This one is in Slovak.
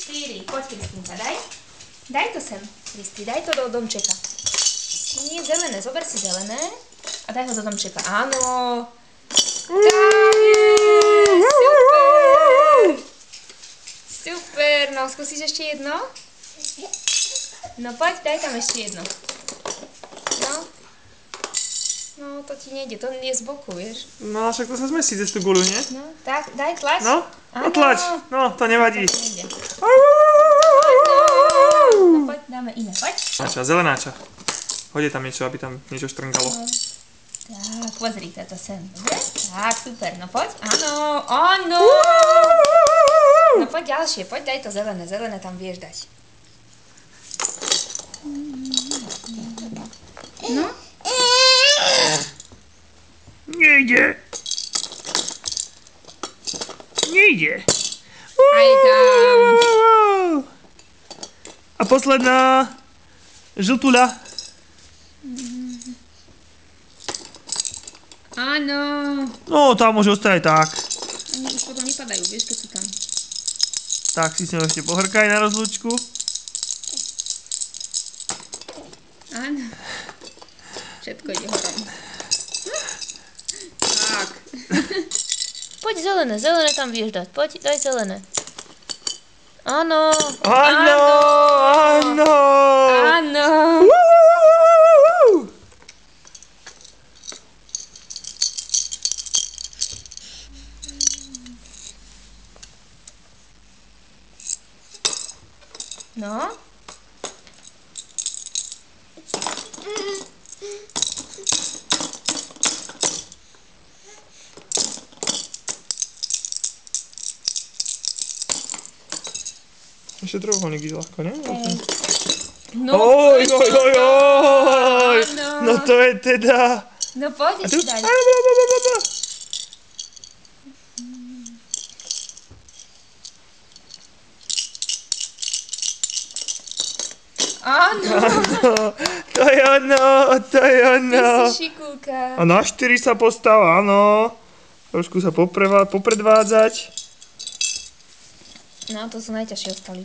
4. Poď, Kristýnka, daj. Daj to sem, Kristý, daj to do domčeka. Nie, zelené, zober si zelené a daj ho do domčeka. Áno. Super. Super, no skúsiš ešte jedno? No poď, daj tam ešte jedno. No. No, to ti nejde, to je z boku, vieš. No, však to sa zmesí cez tú guľu, nie? No, tak, daj tlač. No, tlač. No, to nevadí. To nejde. No poď, dáme iné, poď. Zelenáča. Hodí tam niečo, aby tam niečo štrngalo. No. Tak, pozri, toto sem, dobre? Tak, super, no poď. Áno, áno. No poď ďalšie, poď, daj to zelené, zelené tam vieš dať. No. Nejde. Nejde. Aj tam. A posledná. Žltula. Áno. No, tá môže ostať aj tak. Oni už potom vypadajú, vieš, keď sú tam. Tak si s ňou ešte pohrkaj na rozlúčku. Áno. Všetko ide horom. Tak. Poď zelené, zelené tam vieš dať. Poď, daj zelené. Áno. Áno, áno. Áno. No. Ešte trojuholník ide ľahko, ne? No, Oj. Áno. No to je teda... No poď ešte daj. Áno. To je ono, to je ono. Ty si šikulka. A na 4 sa postav, áno. Trošku sa popredvádzať. No, to sú najťažšie ostali.